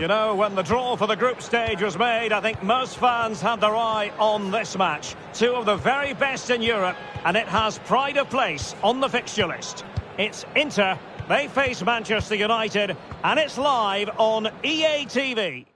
You know, when the draw for the group stage was made, I think most fans had their eye on this match. Two of the very best in Europe, and it has pride of place on the fixture list. It's Inter, they face Manchester United, and it's live on EA TV.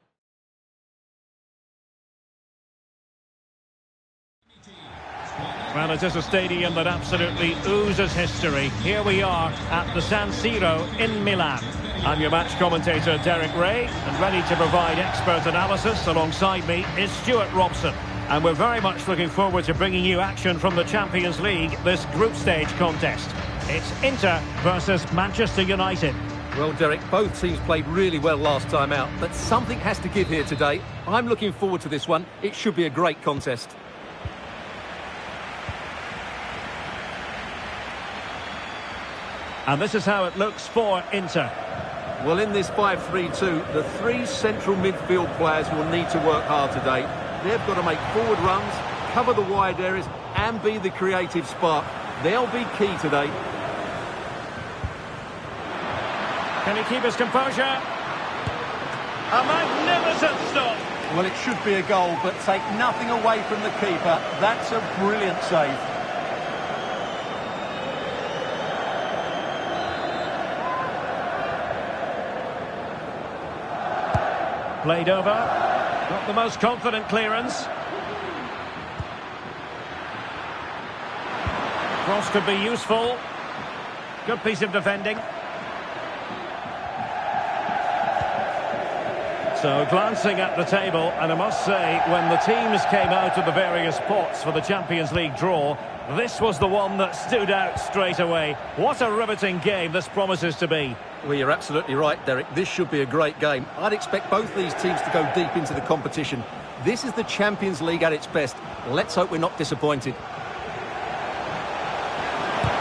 Well, it is a stadium that absolutely oozes history. Here we are at the San Siro in Milan. I'm your match commentator, Derek Ray, and ready to provide expert analysis alongside me is Stuart Robson. And we're very much looking forward to bringing you action from the Champions League, this group stage contest. It's Inter versus Manchester United. Well, Derek, both teams played really well last time out, but something has to give here today. I'm looking forward to this one. It should be a great contest. And this is how it looks for Inter. Well, in this 5-3-2, the three central midfield players will need to work hard today. They've got to make forward runs, cover the wide areas, and be the creative spark. They'll be key today. Can he keep his composure? A magnificent stop. Well, it should be a goal, but take nothing away from the keeper. That's a brilliant save. Played over. Not the most confident clearance. Cross could be useful. Good piece of defending. So glancing at the table, and I must say, when the teams came out of the various pots for the Champions League draw, this was the one that stood out straight away. What a riveting game this promises to be. Well, you're absolutely right, Derek. This should be a great game. I'd expect both these teams to go deep into the competition. This is the Champions League at its best. Let's hope we're not disappointed.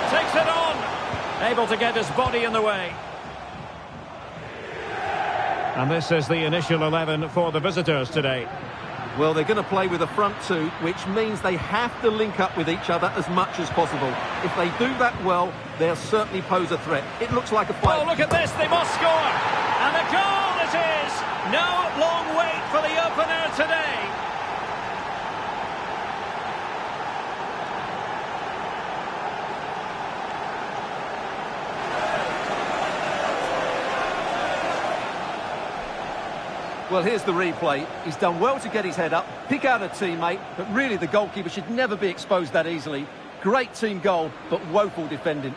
Takes it on. Able to get his body in the way. And this is the initial 11 for the visitors today. Well, they're going to play with a front two, which means they have to link up with each other as much as possible. If they do that well, they'll certainly pose a threat. It looks like a fight. Oh, look at this, they must score! And a goal it is! No long wait for the opener today. Well, here's the replay. He's done well to get his head up, pick out a teammate, but really the goalkeeper should never be exposed that easily. Great team goal, but woeful defending.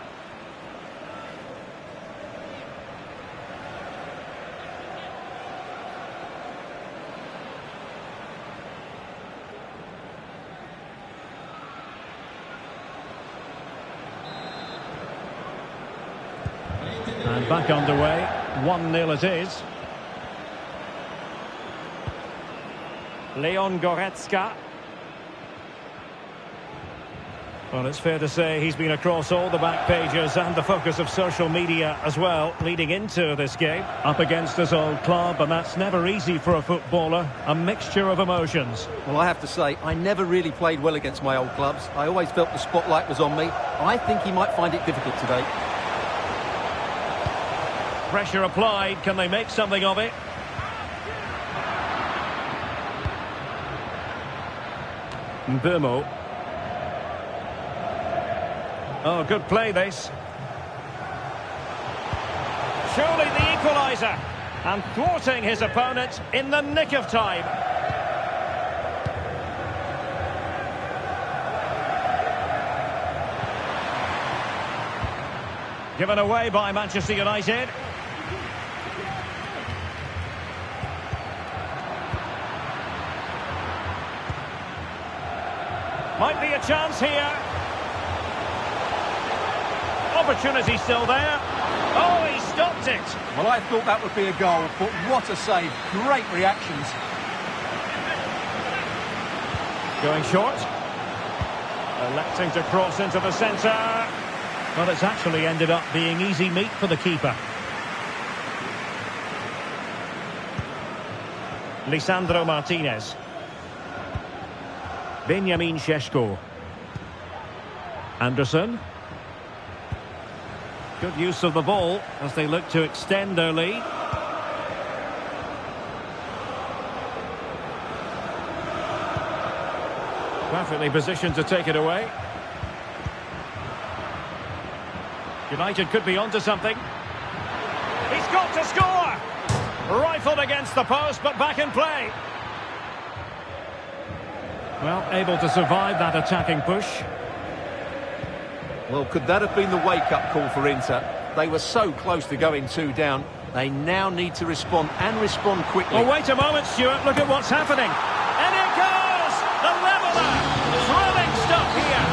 And back underway, 1-0 it is. Leon Goretzka. Well, it's fair to say he's been across all the back pages and the focus of social media as well, leading into this game. Up against his old club, and that's never easy for a footballer. A mixture of emotions. Well, I have to say, I never really played well against my old clubs. I always felt the spotlight was on me. I think he might find it difficult today. Pressure applied. Can they make something of it? Mbumo. Oh, good play this. Surely the equaliser. And thwarting his opponent in the nick of time. Given away by Manchester United. Might be a chance here. Opportunity still there. Oh, he stopped it. Well, I thought that would be a goal, but what a save. Great reactions. Going short. Electing to cross into the centre. Well, it's actually ended up being easy meat for the keeper. Lisandro Martinez. Benjamin Šeško. Anderson. Good use of the ball as they look to extend their lead. Perfectly positioned to take it away. United could be onto something. He's got to score! Rifled against the post, but back in play. Well, able to survive that attacking push. Well, could that have been the wake-up call for Inter? They were so close to going 2 down. They now need to respond, and respond quickly. Well, wait a moment, Stuart. Look at what's happening. And it goes! The leveller! Thrilling stuff here.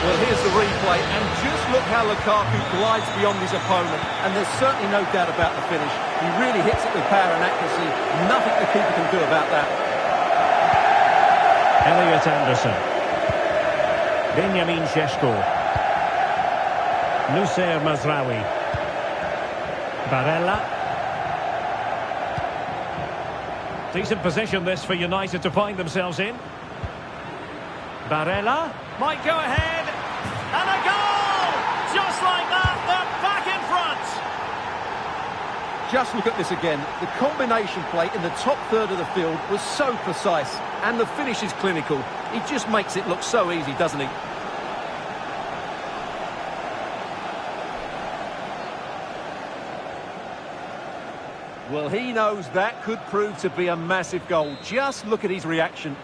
Well, here's the replay, and just look how Lukaku glides beyond his opponent. And there's certainly no doubt about the finish. He really hits it with power and accuracy. Nothing the keeper can do about that. Elliot Anderson. Benjamin Šeško. Nusayr Mazraoui. Barella. Decent position this for United to find themselves in. Barella might go ahead. And a goal! Just like that, they're back in front. Just look at this again. The combination play in the top third of the field was so precise. And the finish is clinical. He just makes it look so easy, doesn't he? Well, he knows that could prove to be a massive goal. Just look at his reaction.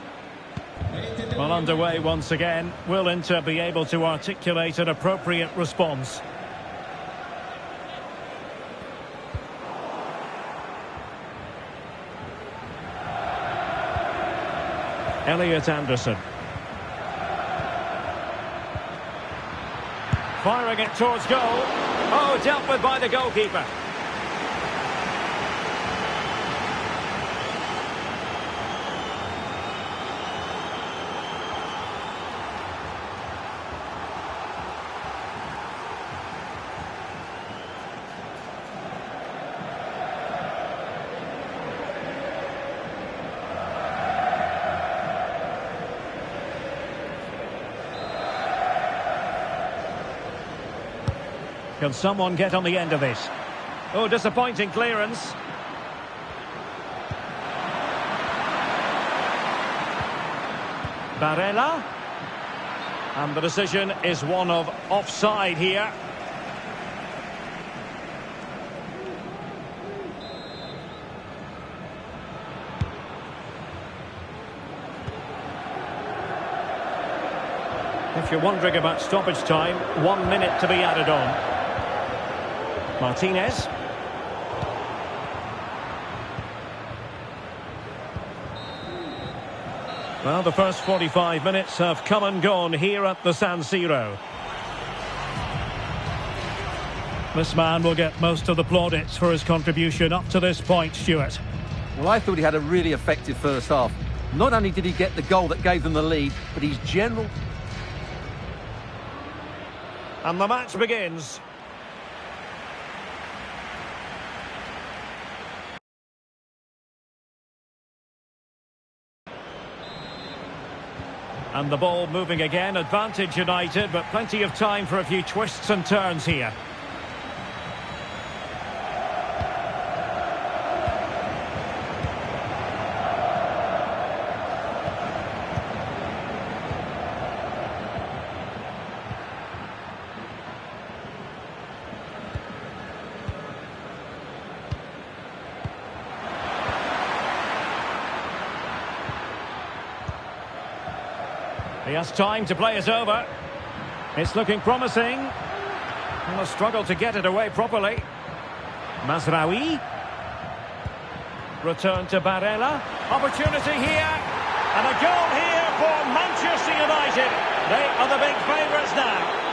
Well, underway once again. Will Inter be able to articulate an appropriate response? Elliot Anderson. Firing it towards goal. Oh, dealt with by the goalkeeper. Can someone get on the end of this? Oh, disappointing clearance. Barella. And the decision is one of offside here. If you're wondering about stoppage time, 1 minute to be added on. Martinez. Well, the first 45 minutes have come and gone here at the San Siro. This man will get most of the plaudits for his contribution up to this point, Stuart. Well, I thought he had a really effective first half. Not only did he get the goal that gave them the lead, but his general... And the match begins. And the ball moving again, advantage United, but plenty of time for a few twists and turns here. He has time to play it over. It's looking promising. Will struggle to get it away properly. Mazraoui. Return to Barella. Opportunity here. And a goal here for Manchester United. They are the big favourites now.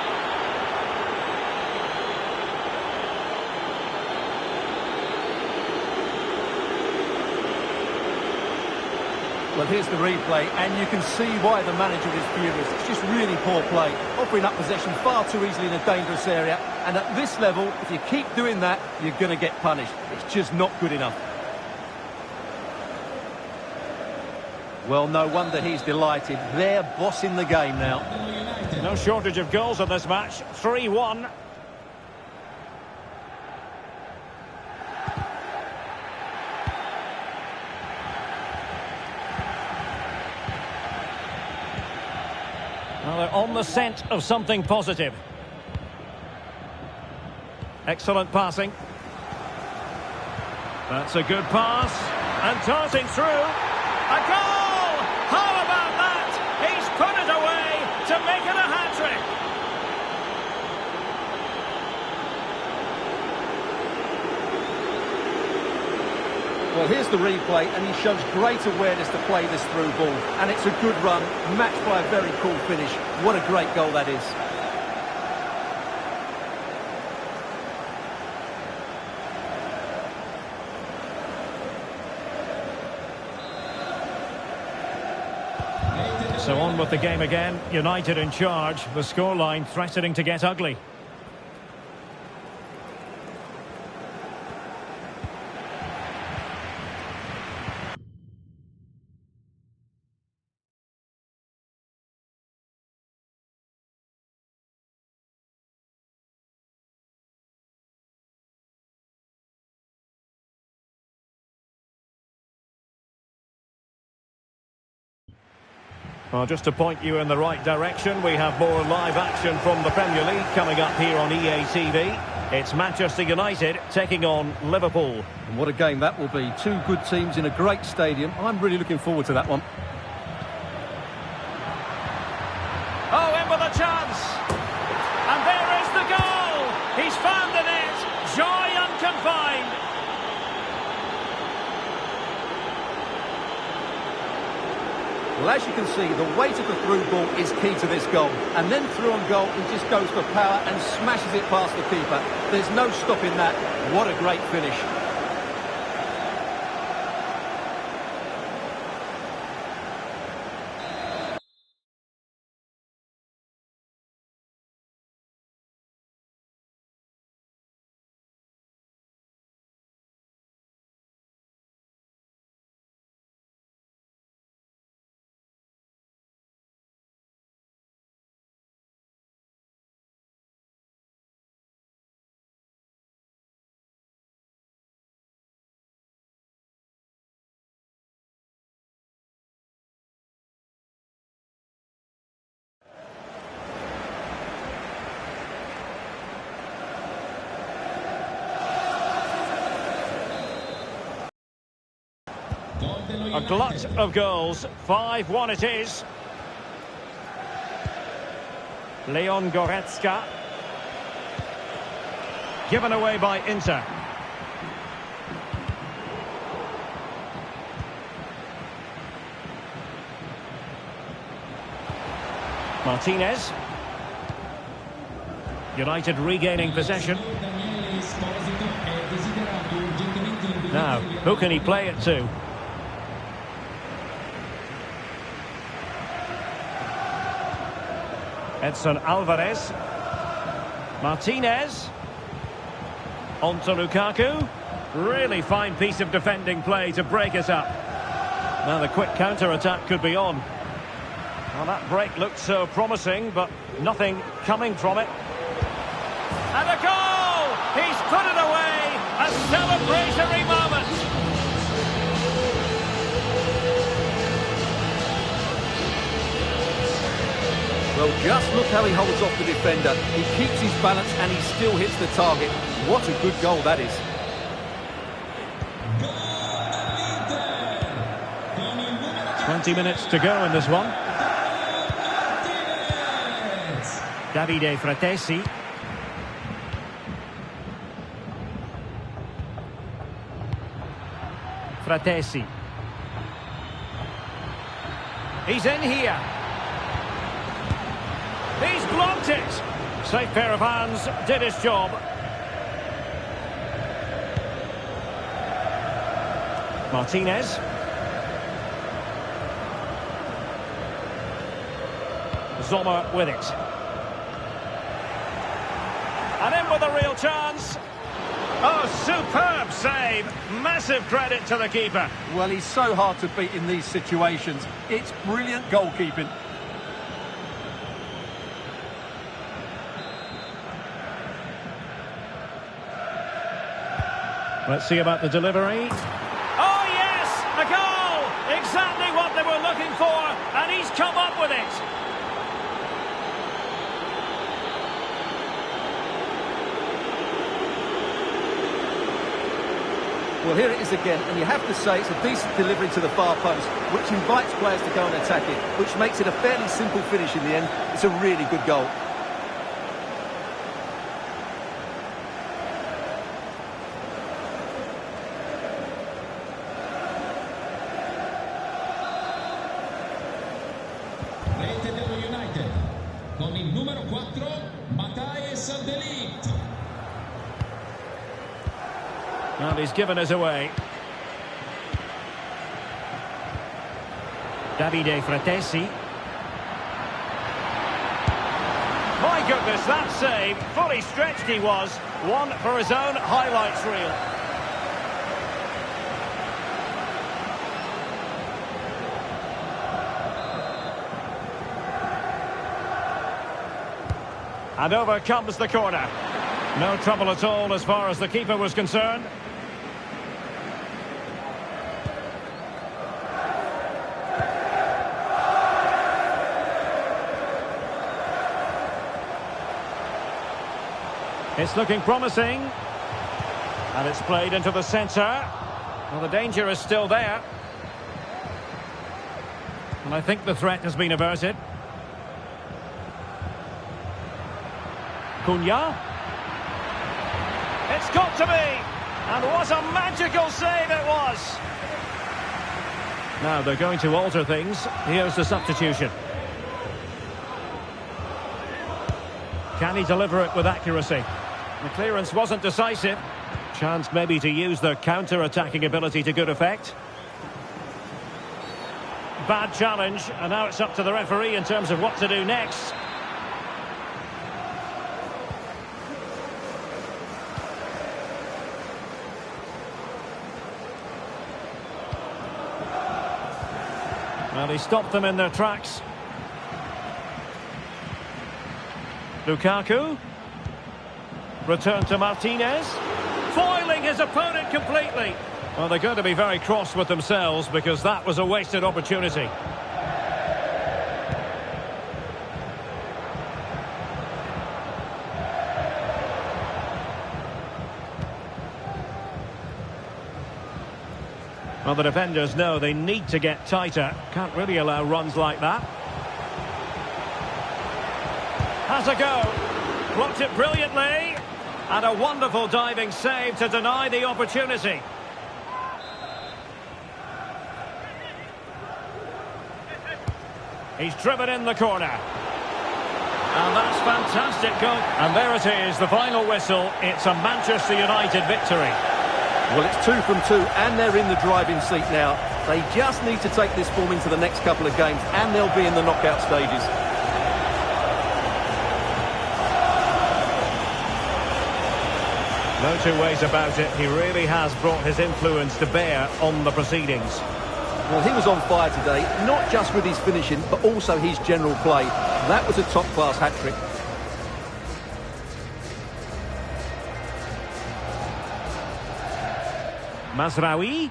Well, here's the replay, and you can see why the manager is furious. It's just really poor play, offering up possession far too easily in a dangerous area. And at this level, if you keep doing that, you're going to get punished. It's just not good enough. Well, no wonder he's delighted. They're bossing the game now. No shortage of goals in this match. 3-1. Well, they're on the scent of something positive. Excellent passing. That's a good pass. And darting through. A goal! How about that? He's put it away to make it a hat-trick. Well, here's the replay, and he shows great awareness to play this through ball. And it's a good run, matched by a very cool finish. What a great goal that is. So on with the game again. United in charge. The scoreline threatening to get ugly. Well, just to point you in the right direction, we have more live action from the Premier League coming up here on EA TV. It's Manchester United taking on Liverpool. And what a game that will be. Two good teams in a great stadium. I'm really looking forward to that one. Oh, in with a chance. And there is the goal. He's found the net. Joy unconfined. Well, as you can see, the weight of the through ball is key to this goal. And then through on goal, he just goes for power and smashes it past the keeper. There's no stopping that. What a great finish. A glut of goals. 5-1 it is. Leon Goretzka. Given away by Inter. Martinez. United regaining possession. Now, who can he play it to? Edson Alvarez. Martinez. On to Lukaku. Really fine piece of defending play to break it up. Now the quick counter-attack could be on. Well, that break looked so promising, but nothing coming from it. And a goal! He's put it away! A celebratory moment! Well, just look how he holds off the defender. He keeps his balance and he still hits the target. What a good goal that is. "20 minutes to go in this one. Davide Fratesi. Fratesi. He's in here. He's blocked it. Safe pair of hands, did his job. Martinez. Sommer with it. And in with a real chance. Oh, superb save. Massive credit to the keeper. Well, he's so hard to beat in these situations. It's brilliant goalkeeping. Let's see about the delivery. Oh, yes! A goal! Exactly what they were looking for, and he's come up with it. Well, here it is again, and you have to say it's a decent delivery to the far post, which invites players to go and attack it, which makes it a fairly simple finish in the end. It's a really good goal. Rete dello United con il numero 4 Matthijs de Ligt. And he's given us away. Davide Fratesi. My goodness, that save. Fully stretched he was. One for his own highlights reel. And over comes the corner. No trouble at all as far as the keeper was concerned. It's looking promising. And it's played into the centre. Well, the danger is still there. And I think the threat has been averted. Cunha. It's got to be! And what a magical save it was! Now they're going to alter things. Here's the substitution. Can he deliver it with accuracy? The clearance wasn't decisive. Chance maybe to use their counter-attacking ability to good effect. Bad challenge, and now it's up to the referee in terms of what to do next. Well, he stopped them in their tracks. Lukaku. Return to Martinez. Foiling his opponent completely. Well, they're going to be very cross with themselves because that was a wasted opportunity. Well, the defenders know they need to get tighter. Can't really allow runs like that. Has a go. Blocked it brilliantly. And a wonderful diving save to deny the opportunity. He's driven in the corner. And that's fantastic goal. And there it is, the final whistle. It's a Manchester United victory. Well, it's 2 from 2, and they're in the driving seat now. They just need to take this form into the next couple of games, and they'll be in the knockout stages. No two ways about it. He really has brought his influence to bear on the proceedings. Well, he was on fire today, not just with his finishing, but also his general play. That was a top-class hat-trick. Mazraoui.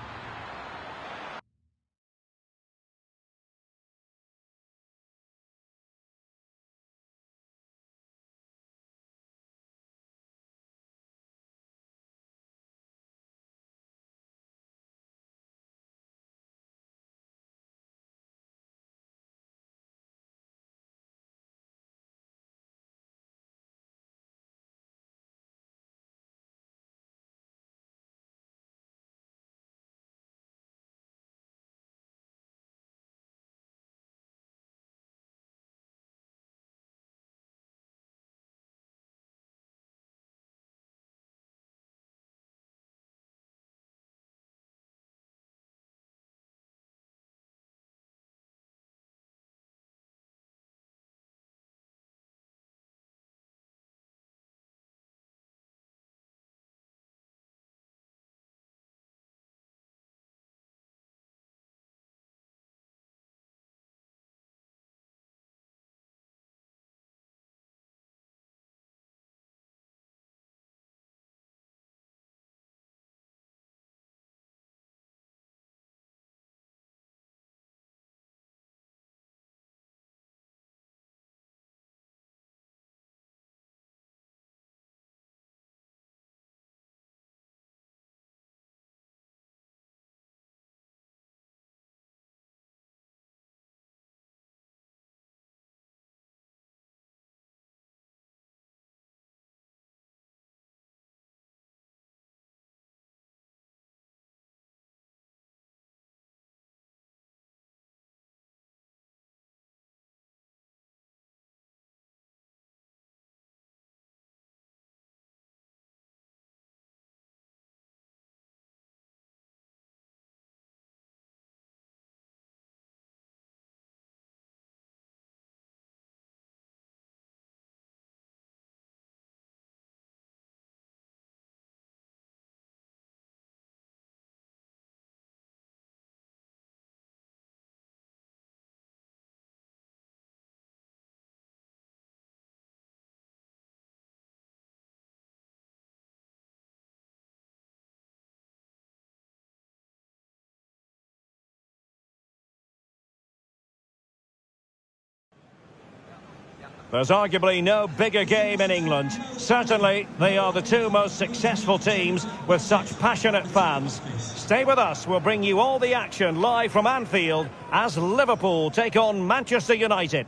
There's arguably no bigger game in England. Certainly, they are the two most successful teams with such passionate fans. Stay with us, we'll bring you all the action live from Anfield as Liverpool take on Manchester United.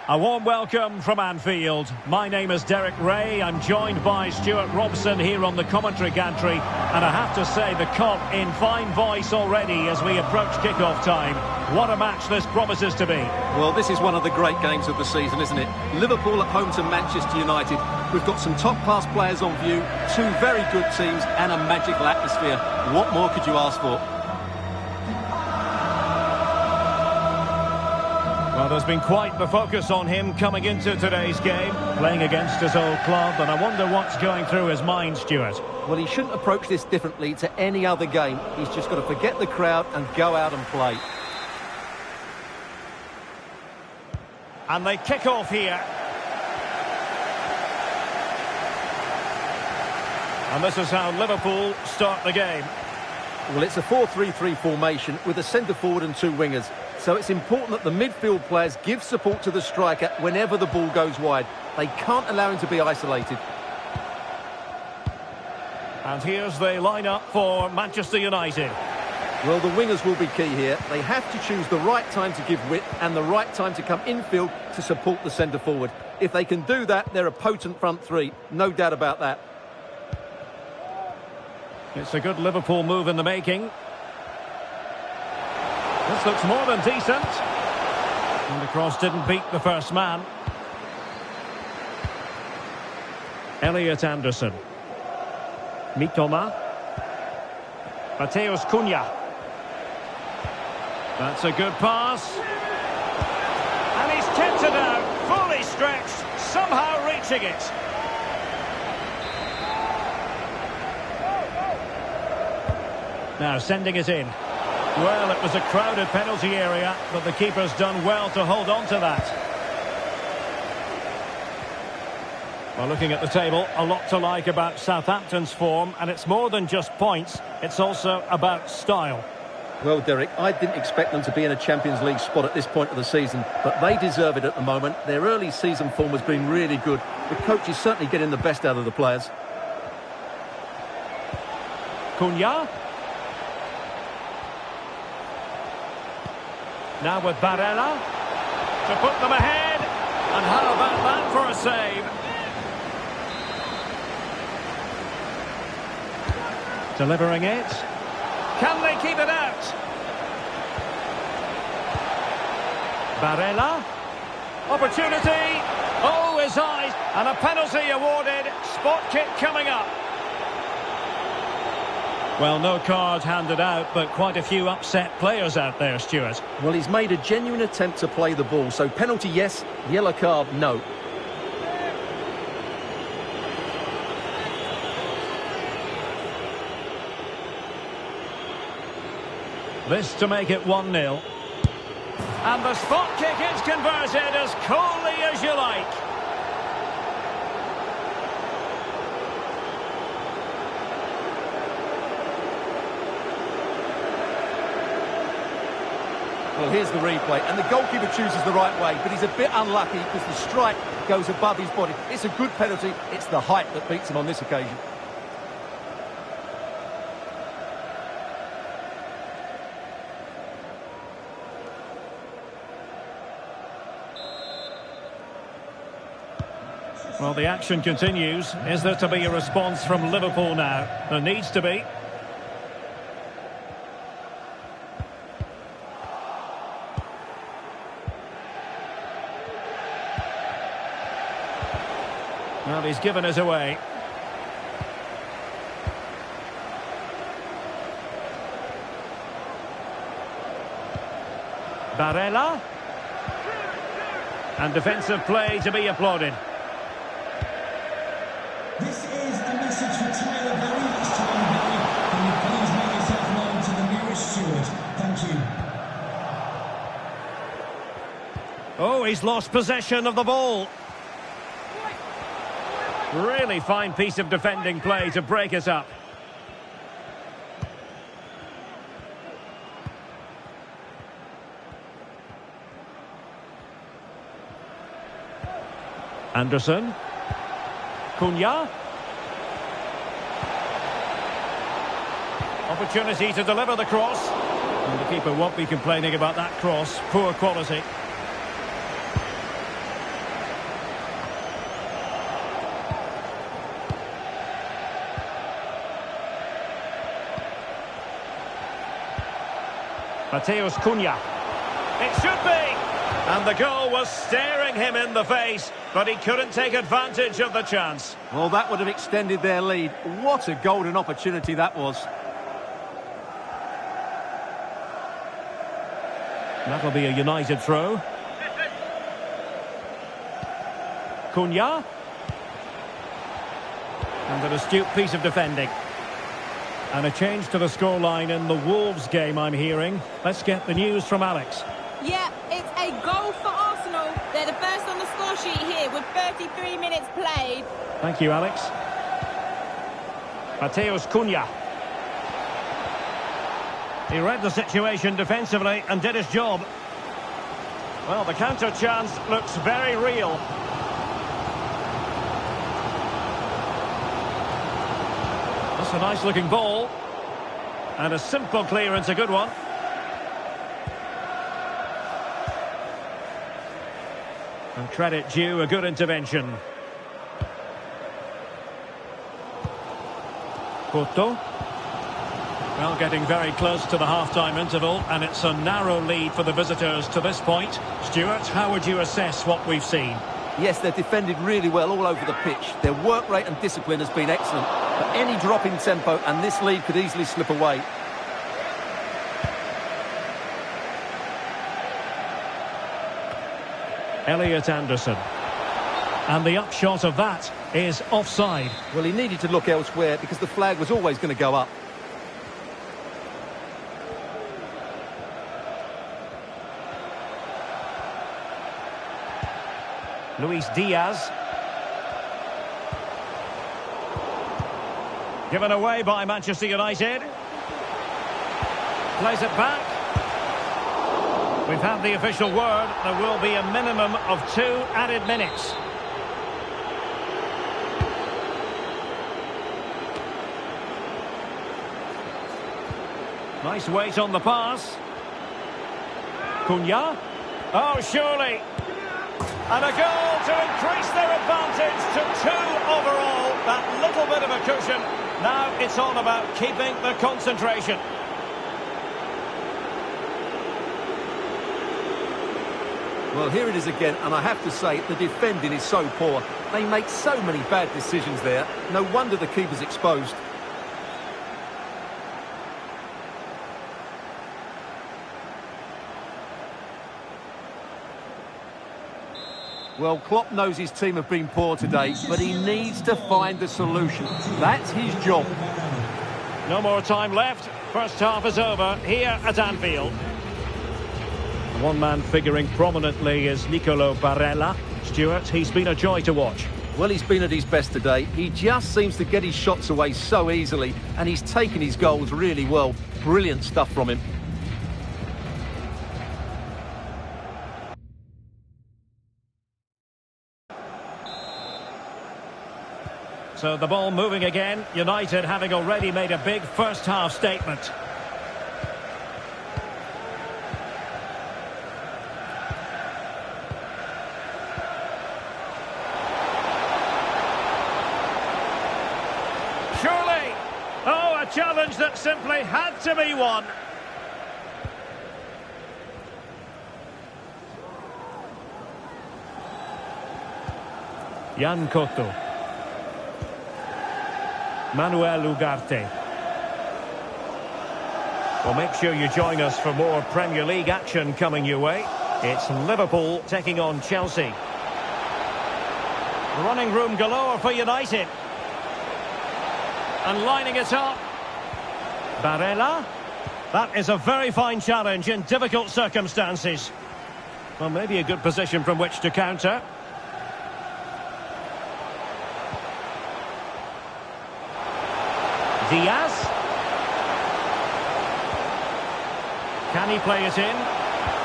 A warm welcome from Anfield. My name is Derek Ray. I'm joined by Stuart Robson here on the commentary gantry. And I have to say, the cop in fine voice already as we approach kickoff time. What a match this promises to be. Well, this is one of the great games of the season, isn't it? Liverpool at home to Manchester United. We've got some top-class players on view, two very good teams and a magical atmosphere. What more could you ask for? Well, there's been quite the focus on him coming into today's game, playing against his old club, and I wonder what's going through his mind, Stuart. Well, he shouldn't approach this differently to any other game. He's just got to forget the crowd and go out and play. And they kick off here. And this is how Liverpool start the game. Well, it's a 4-3-3 formation with a centre-forward and two wingers. So it's important that the midfield players give support to the striker whenever the ball goes wide. They can't allow him to be isolated. And here's the lineup for Manchester United. Well, the wingers will be key here. They have to choose the right time to give width and the right time to come infield to support the centre-forward. If they can do that, they're a potent front three. No doubt about that. It's a good Liverpool move in the making. This looks more than decent. And the cross didn't beat the first man. Elliot Anderson. Mitoma. Mateus Cunha. That's a good pass. And he's tipped it out, fully stretched, somehow reaching it. Now sending it in. Well, it was a crowded penalty area, but the keeper's done well to hold on to that. Well, looking at the table, a lot to like about Southampton's form, and it's more than just points, it's also about style. Well, Derek, I didn't expect them to be in a Champions League spot at this point of the season, but they deserve it at the moment. Their early season form has been really good. The coach is certainly getting the best out of the players. Cunha. Now with Barella to put them ahead. And how about that for a save? Delivering it. Can they keep it out? Barella. Opportunity. Oh, his eyes. And a penalty awarded. Spot kick coming up. Well, no card handed out, but quite a few upset players out there, Stuart. Well, he's made a genuine attempt to play the ball, so penalty, yes, yellow card, no. This to make it 1-0. And the spot kick is converted as coolly as you like. Well, here's the replay, and the goalkeeper chooses the right way, but he's a bit unlucky because the strike goes above his body. It's a good penalty. It's the height that beats him on this occasion. Well, the action continues. Is there to be a response from Liverpool now? There needs to be. Well, he's given it away. Barella. And defensive play to be applauded. This is a message for Tyler Berry this time, Barry. Can you please make yourself known to the nearest steward? Thank you. Oh, he's lost possession of the ball. Really fine piece of defending play to break us up. Anderson. Cunha. Opportunity to deliver the cross. And the keeper won't be complaining about that cross. Poor quality. Mateus Cunha. It should be! And the goal was staring him in the face, but he couldn't take advantage of the chance. Well, that would have extended their lead. What a golden opportunity that was. That'll be a United throw. Cunha. And an astute piece of defending. And a change to the scoreline in the Wolves game, I'm hearing. Let's get the news from Alex. Yeah, it's a goal for Arsenal. They're the first on the score sheet here with 33 minutes played. Thank you, Alex. Mateus Cunha. He read the situation defensively and did his job. Well, the counter chance looks very real. That's a nice looking ball. And a simple clearance, a good one. And credit due, a good intervention. Porto. Well, getting very close to the half-time interval, and it's a narrow lead for the visitors to this point. Stuart, how would you assess what we've seen? Yes, they've defended really well all over the pitch. Their work rate and discipline has been excellent. But any drop in tempo, and this lead could easily slip away. Elliot Anderson. And the upshot of that is offside. Well, he needed to look elsewhere because the flag was always going to go up. Luis Diaz. Given away by Manchester United. Plays it back. We've had the official word. There will be a minimum of 2 added minutes. Nice weight on the pass. Cunha. Oh, surely. And a goal to increase their advantage to 2 overall. That little bit of a cushion. Now it's all about keeping the concentration. Well, here it is again, and I have to say, the defending is so poor. They make so many bad decisions there. No wonder the keeper's exposed. Well, Klopp knows his team have been poor today, but he needs to find the solution. That's his job. No more time left. First half is over here at Anfield. One man figuring prominently is Nicolo Barella. Stuart, he's been a joy to watch. Well, he's been at his best today. He just seems to get his shots away so easily, and he's taken his goals really well. Brilliant stuff from him. So the ball moving again. United having already made a big first half statement. Surely! Oh, a challenge that simply had to be won. Jan Cotto. Manuel Ugarte. Well, make sure you join us for more Premier League action coming your way. It's Liverpool taking on Chelsea. Running room galore for United. And lining it up. Barella. That is a very fine challenge in difficult circumstances. Well, maybe a good position from which to counter. Diaz. Can he play it in?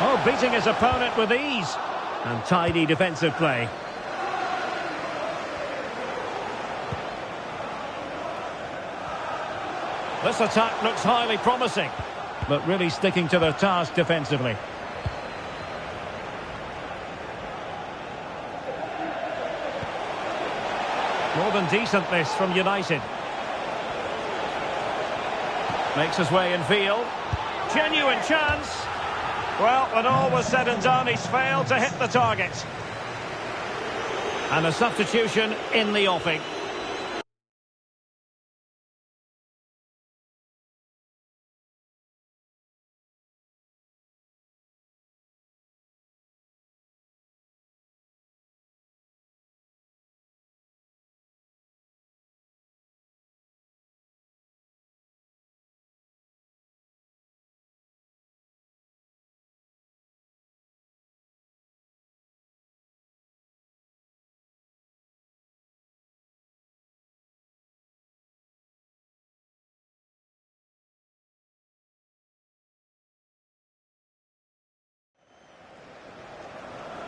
Oh, beating his opponent with ease. And tidy defensive play. This attack looks highly promising, but really sticking to their task defensively. More than decent this from United. Makes his way in field. Genuine chance. Well, when all was said and done, he's failed to hit the target. And a substitution in the offing.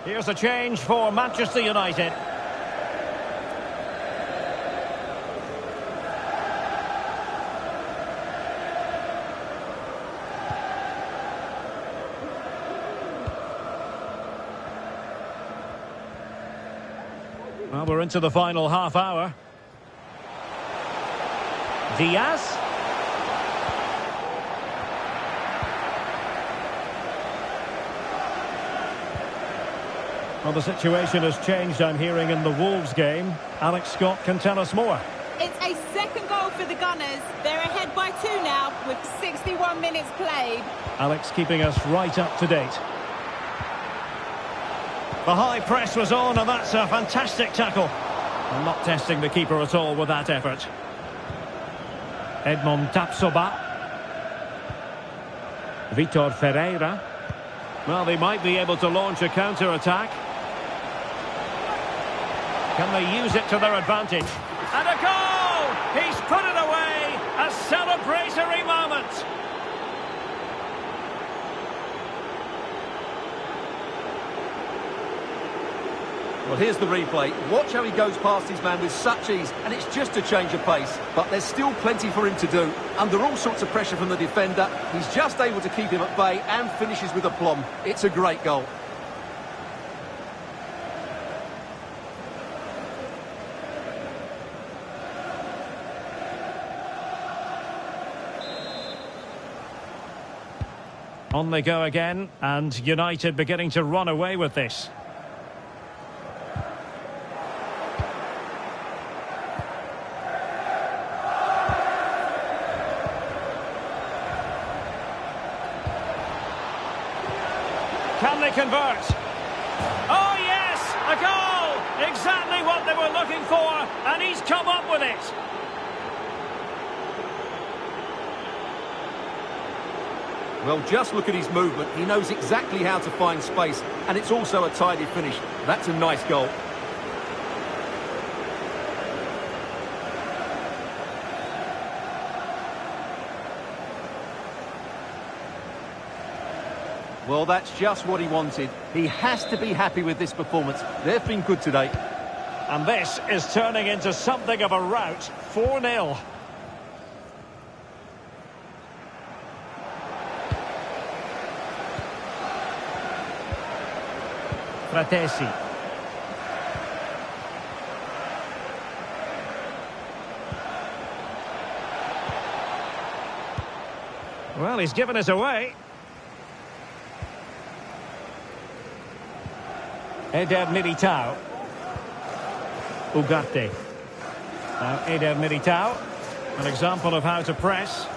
Here's a change for Manchester United. Well, we're into the final half hour. Diaz. Well, the situation has changed, I'm hearing, in the Wolves game. Alex Scott can tell us more. It's a second goal for the Gunners. They're ahead by 2 now with 61 minutes played. Alex keeping us right up to date. The high press was on, and that's a fantastic tackle. I'm not testing the keeper at all with that effort. Edmond Tapsoba. Vitor Ferreira. Well, they might be able to launch a counter-attack. Can they use it to their advantage? And a goal! He's put it away! A celebratory moment! Well, here's the replay. Watch how he goes past his man with such ease, and it's just a change of pace. But there's still plenty for him to do. Under all sorts of pressure from the defender, he's just able to keep him at bay and finishes with aplomb. It's a great goal. On they go again, and United beginning to run away with this. Can they convert? Oh yes, a goal! Exactly what they were looking for, and he's come up with it. Well, just look at his movement. He knows exactly how to find space, and it's also a tidy finish. That's a nice goal. Well, that's just what he wanted. He has to be happy with this performance. They've been good today. And this is turning into something of a rout. 4-0. Fratesi. Well, he's given us away. Eder Militao. Ugarte. Now Eder Militao. An example of how to press.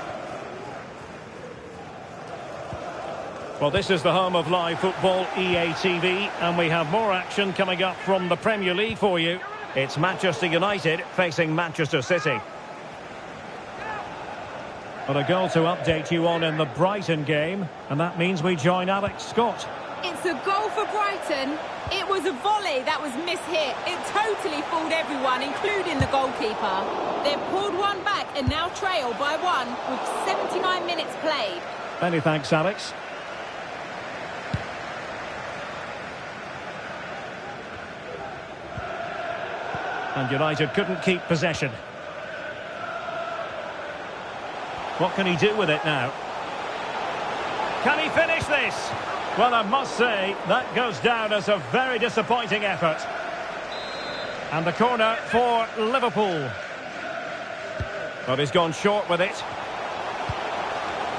Well, this is the home of live football, EA TV, and we have more action coming up from the Premier League for you. It's Manchester United facing Manchester City. But a goal to update you on in the Brighton game, and that means we join Alex Scott. It's a goal for Brighton. It was a volley that was mishit. It totally fooled everyone, including the goalkeeper. They've pulled one back and now trail by 1 with 79 minutes played. Many thanks, Alex. And United couldn't keep possession. What can he do with it now? Can he finish this? Well, I must say, that goes down as a very disappointing effort. And the corner for Liverpool. But he's gone short with it.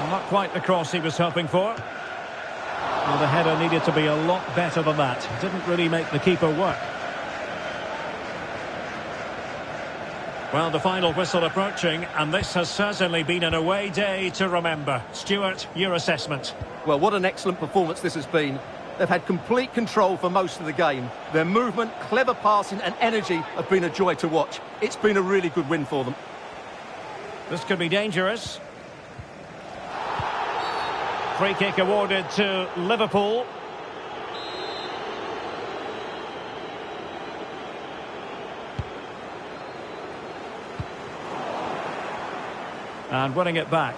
Well, not quite the cross he was hoping for. Well, the header needed to be a lot better than that. Didn't really make the keeper work. Well, the final whistle approaching, and this has certainly been an away day to remember. Stuart, your assessment? Well, what an excellent performance this has been. They've had complete control for most of the game. Their movement, clever passing and energy have been a joy to watch. It's been a really good win for them. This could be dangerous. Free kick awarded to Liverpool. And winning it back.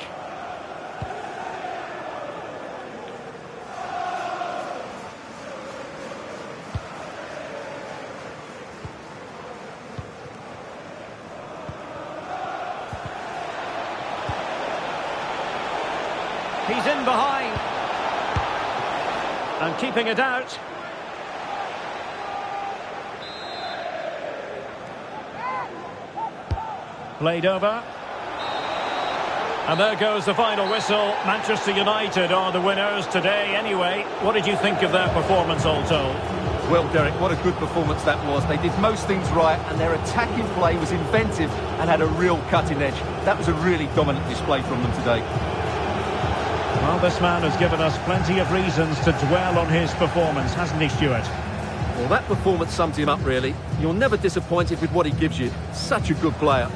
He's in behind. And keeping it out. Played over. And there goes the final whistle. Manchester United are the winners today anyway. What did you think of their performance all told? Well, Derek, what a good performance that was. They did most things right and their attacking play was inventive and had a real cutting edge. That was a really dominant display from them today. Well, this man has given us plenty of reasons to dwell on his performance, hasn't he, Stuart? Well, that performance sums him up, really. You're never disappointed with what he gives you. Such a good player.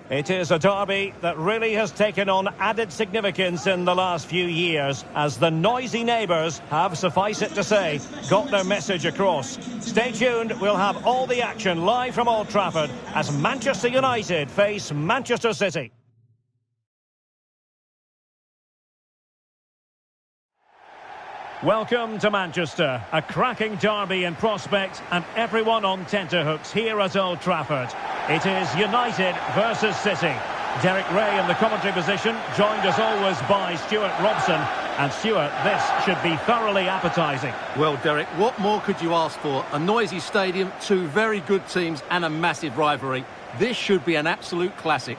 It is a derby that really has taken on added significance in the last few years, as the noisy neighbours have, suffice it to say, got their message across. Stay tuned, we'll have all the action live from Old Trafford as Manchester United face Manchester City. Welcome to Manchester, a cracking derby in prospect and everyone on tenterhooks here at Old Trafford. It is United versus City. Derek Ray in the commentary position, joined as always by Stuart Robson. And Stuart, this should be thoroughly appetising. Well, Derek, what more could you ask for? A noisy stadium, two very good teams and a massive rivalry. This should be an absolute classic.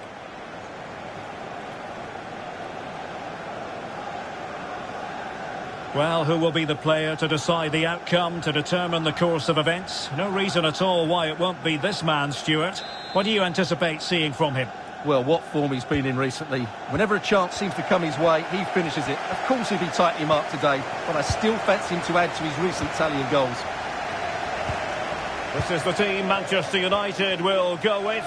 Well, who will be the player to decide the outcome, to determine the course of events? No reason at all why it won't be this man, Stuart. What do you anticipate seeing from him? Well, what form he's been in recently. Whenever a chance seems to come his way, he finishes it. Of course he'll be tightly marked today, but I still fancy him to add to his recent tally of goals. This is the team Manchester United will go with.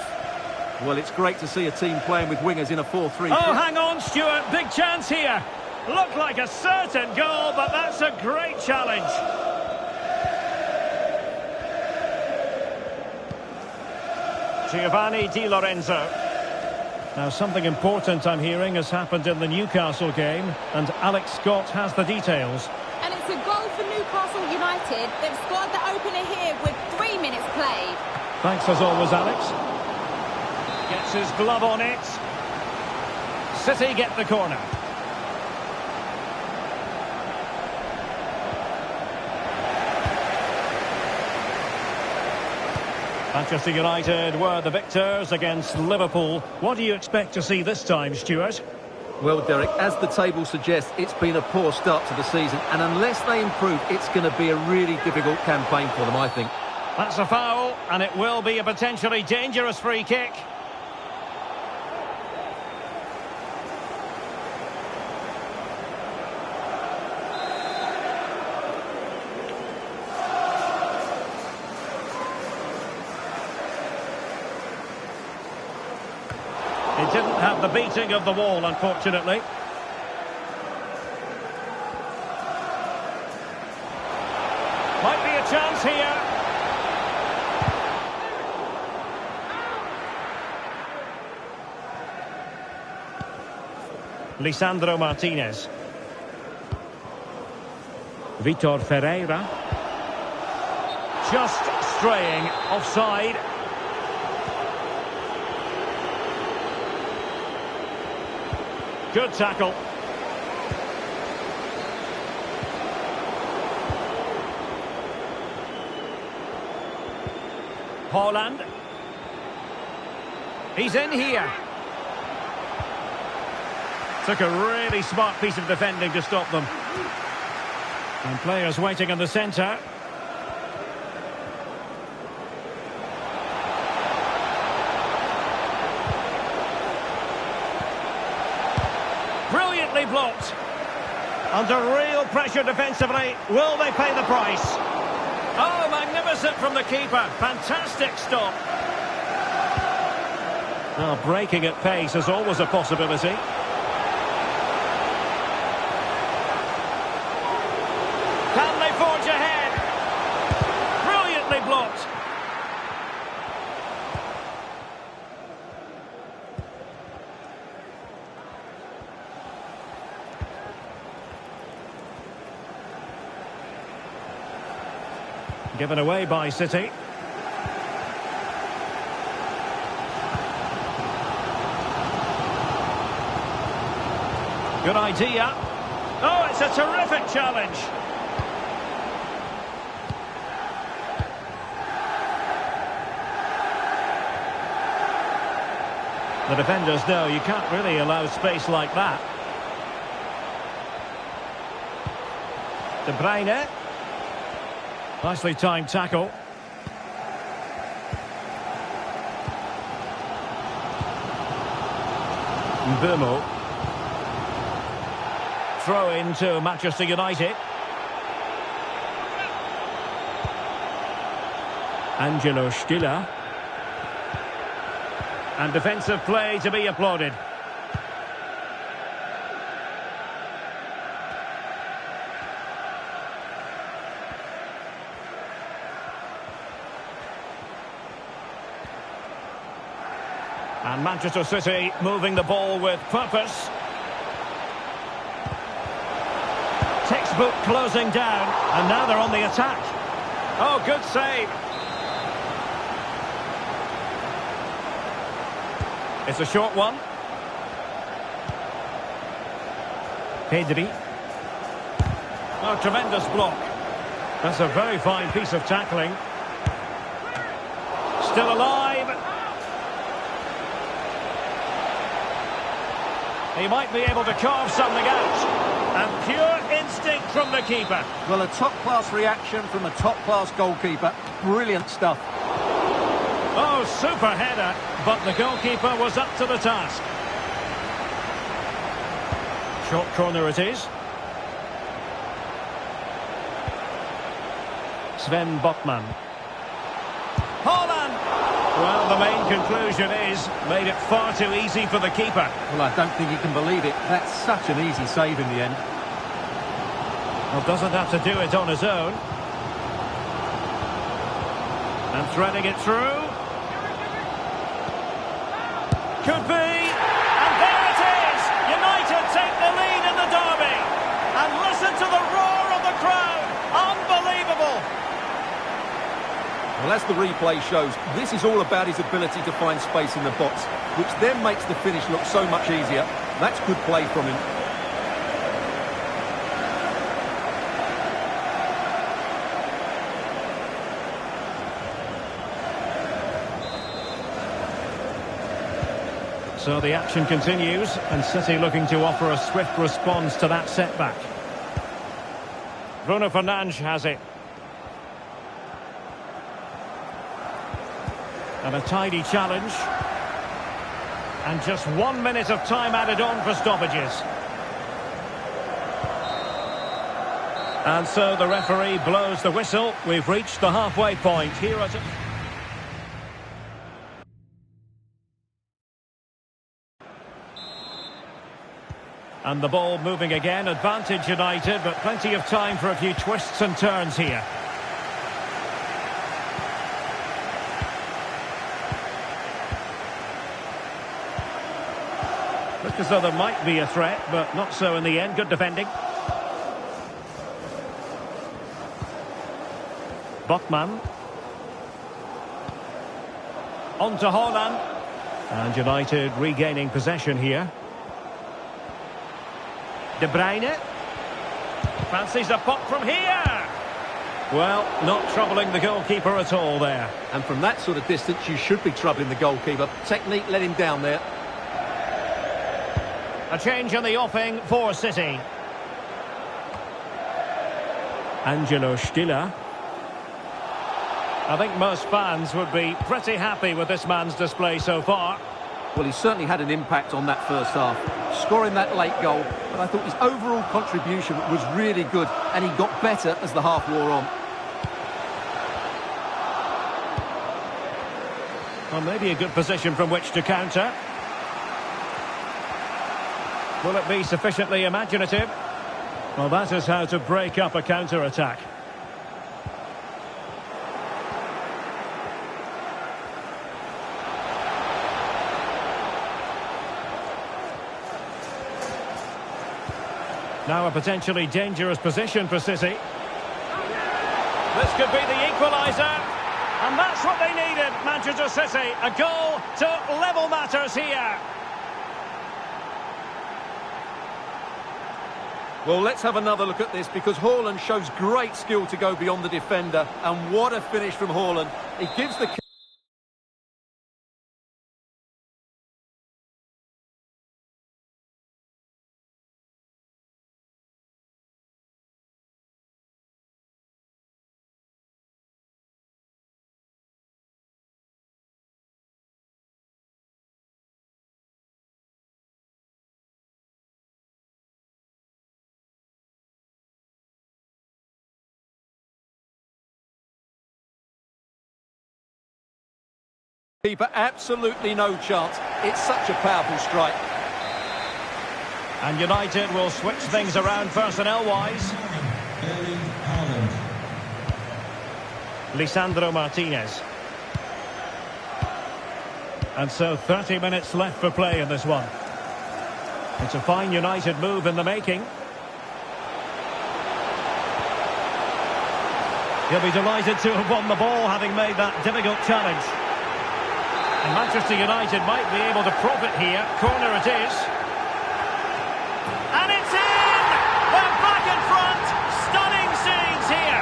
Well, it's great to see a team playing with wingers in a 4-3. Oh, hang on, Stuart. Big chance here. Looked like a certain goal, but that's a great challenge. Giovanni Di Lorenzo. Now, something important I'm hearing has happened in the Newcastle game, and Alex Scott has the details. And it's a goal for Newcastle United. They've scored the opener here with 3 minutes played. Thanks as always, Alex. Gets his glove on it. City get the corner. Manchester United were the victors against Liverpool. What do you expect to see this time, Stuart? Well, Derek, as the table suggests, it's been a poor start to the season, and unless they improve, it's going to be a really difficult campaign for them, I think. That's a foul, and it will be a potentially dangerous free kick. It didn't have the beating of the wall, unfortunately. Might be a chance here. Lisandro Martinez. Vitor Ferreira. Just straying offside. Good tackle. Haaland. He's in here. Took a really smart piece of defending to stop them. And players waiting in the centre. Brilliantly blocked. Under real pressure defensively. Will they pay the price? Oh, magnificent from the keeper. Fantastic stop. Well, breaking at pace is always a possibility. Can they forge ahead? Brilliantly blocked. Given away by City. Good idea. Oh, it's a terrific challenge. The defenders know you can't really allow space like that. De Bruyne. Nicely timed tackle. Mbeumo. Throw into Manchester United. Angelo Stiller. And defensive play to be applauded. And Manchester City moving the ball with purpose. Textbook closing down, and now they're on the attack. Oh, good save. It's a short one. Pedri. Oh, tremendous block. That's a very fine piece of tackling. Still alive. He might be able to carve something out. And pure instinct from the keeper. Well, a top-class reaction from a top-class goalkeeper. Brilliant stuff. Oh, super header. But the goalkeeper was up to the task. Short corner it is. Sven Botman. conclusion is, made it far too easy for the keeper. Well, I don't think you can believe it. That's such an easy save in the end. Well, doesn't have to do it on his own. And threading it through. Could be. And there it is! United take the lead in the derby. And listen to the roar of the crowd. Unbelievable! Well, as the replay shows, this is all about his ability to find space in the box, which then makes the finish look so much easier. That's good play from him. So the action continues, and City looking to offer a swift response to that setback. Bruno Fernandes has it. And a tidy challenge. And just 1 minute of time added on for stoppages. And so the referee blows the whistle. We've reached the halfway point here at... And the ball moving again, advantage United, but plenty of time for a few twists and turns here. Look as though there might be a threat, but not so in the end. Good defending. Botman. On to Haaland. And United regaining possession here. De Bruyne. Fancies a pop from here. Well, not troubling the goalkeeper at all there. And from that sort of distance, you should be troubling the goalkeeper. Technique let him down there. A change in the offing for City. Angelo Stiller. I think most fans would be pretty happy with this man's display so far. Well, he certainly had an impact on that first half, scoring that late goal, but I thought his overall contribution was really good, and he got better as the half wore on. Well, maybe a good position from which to counter. Will it be sufficiently imaginative? Well, that is how to break up a counter-attack. Now a potentially dangerous position for City. This could be the equaliser. And that's what they needed, Manchester City. A goal to level matters here. Well, let's have another look at this, because Haaland shows great skill to go beyond the defender. And what a finish from Haaland. He gives the... Keeper, absolutely no chance. It's such a powerful strike. And United will switch things around personnel-wise. Lisandro Martinez. And so 30 minutes left for play in this one. It's a fine United move in the making. He'll be delighted to have won the ball, having made that difficult challenge. And Manchester United might be able to profit here. Corner it is. And it's in! They're back in front. Stunning scenes here.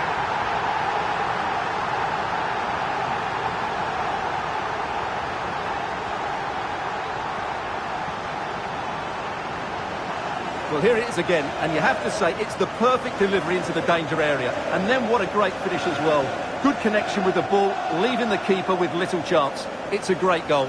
Well, here it is again, and you have to say it's the perfect delivery into the danger area. And then what a great finish as well. Good connection with the ball, leaving the keeper with little chance. It's a great goal.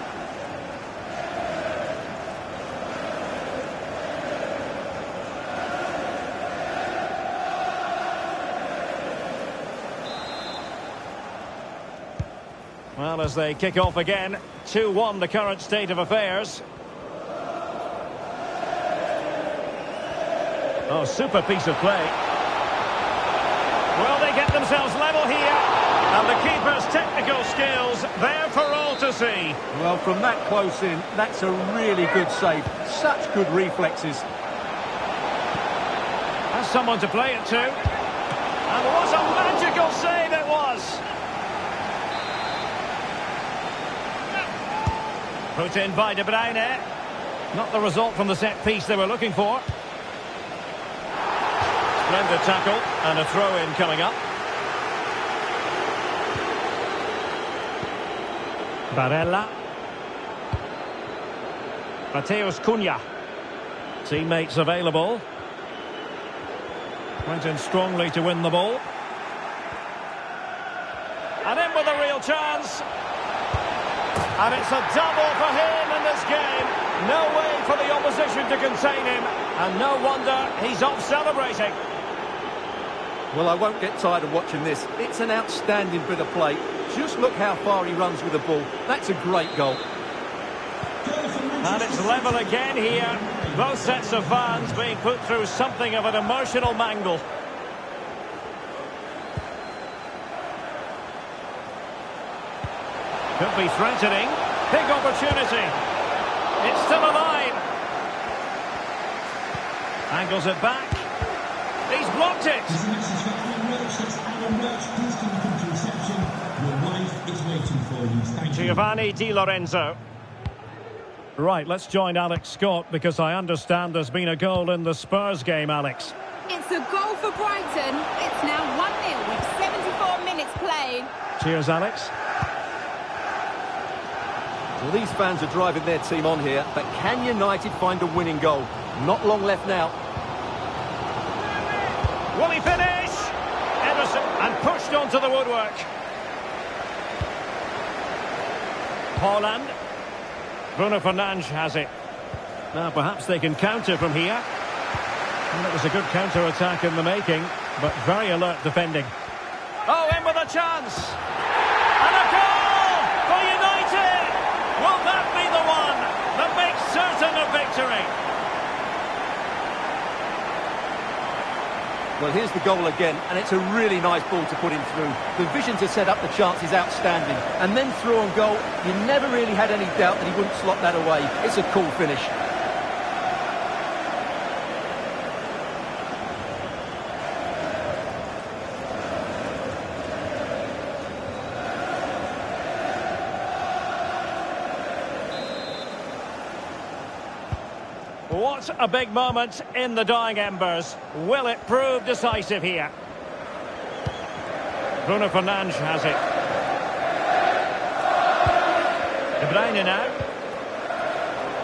Well, as they kick off again, 2-1 the current state of affairs. Oh, super piece of play. Well, they get themselves level here. And the keeper's technical skills there for all to see. Well, from that close in, that's a really good save. Such good reflexes. Has someone to play it to. And what a magical save it was. Put in by De Bruyne. Not the result from the set piece they were looking for. Splendid tackle and a throw-in coming up. Barella. Mateus Cunha. Teammates available. Went in strongly to win the ball. And in with a real chance. And it's a double for him in this game. No way for the opposition to contain him. And no wonder he's off celebrating. Well, I won't get tired of watching this. It's an outstanding bit of play. Just look how far he runs with the ball. That's a great goal. And it's level again here. Both sets of fans being put through something of an emotional mangle. Could be threatening. Big opportunity. It's still alive. Angles it back. He's blocked it. Giovanni Di Lorenzo. Right, let's join Alex Scott because I understand there's been a goal in the Spurs game, Alex. It's a goal for Brighton. It's now 1-0 with 74 minutes played. Cheers, Alex. Well, these fans are driving their team on here, but can United find a winning goal? Not long left now. Will he finish? Ederson, and pushed onto the woodwork. Haaland. Bruno Fernandes has it. Now perhaps they can counter from here. And it was a good counter-attack in the making, but very alert defending. Oh, in with a chance! And a goal for United! Will that be the one that makes certain a victory? Well, here's the goal again, and it's a really nice ball to put him through. The vision to set up the chance is outstanding. And then through on goal, you never really had any doubt that he wouldn't slot that away. It's a cool finish. What a big moment in the dying embers. Will it prove decisive here? Bruno Fernandes has it. De Bruyne now.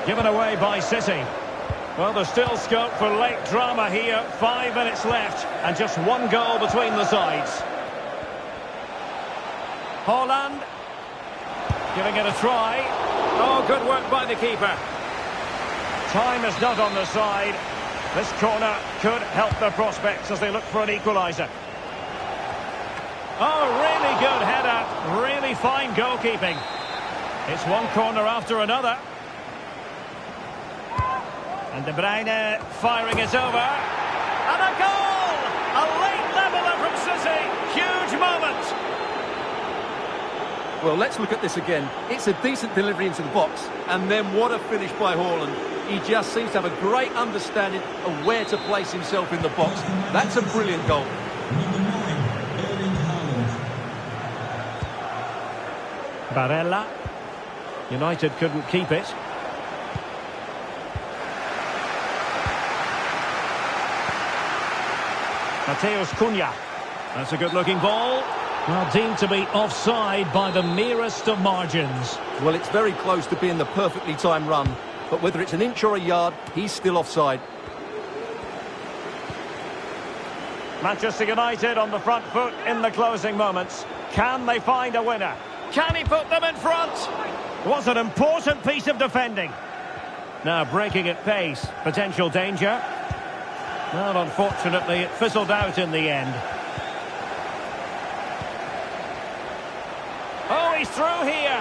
Given away by City. Well, there's still scope for late drama here. 5 minutes left and just one goal between the sides. Haaland. Giving it a try. Oh, good work by the keeper. Time is not on the side. This corner could help their prospects as they look for an equaliser. Oh, really good header. Really fine goalkeeping. It's one corner after another. And De Bruyne firing it over. And a goal! A late leveller from City. Huge moment. Well, let's look at this again. It's a decent delivery into the box. And then what a finish by Haaland. He just seems to have a great understanding of where to place himself in the box. That's a brilliant goal. Barella. United couldn't keep it. Mateus Cunha. That's a good-looking ball. Well, deemed to be offside by the merest of margins. Well, it's very close to being the perfectly timed run. But whether it's an inch or a yard, he's still offside. Manchester United on the front foot in the closing moments. Can they find a winner? Can he put them in front? Was an important piece of defending. Now breaking at pace. Potential danger. Well, unfortunately, it fizzled out in the end. Oh, he he's through here.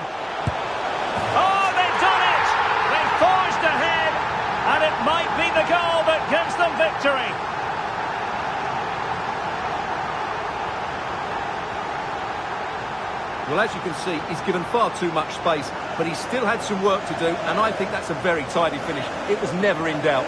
Oh, they've done it! They forged ahead, and it might be the goal that gives them victory. Well, as you can see, he's given far too much space, but he still had some work to do, and I think that's a very tidy finish. It was never in doubt.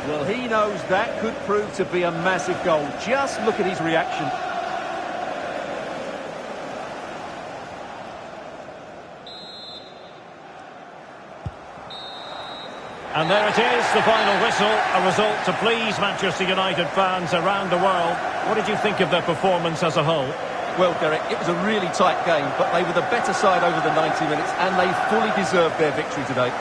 Well, he knows that could prove to be a massive goal. Just look at his reaction. And there it is, the final whistle, a result to please Manchester United fans around the world. What did you think of their performance as a whole? Well, Derek, it was a really tight game, but they were the better side over the 90 minutes, and they fully deserved their victory today.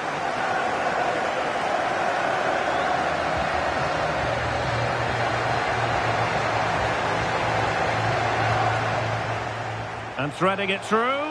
And threading it through.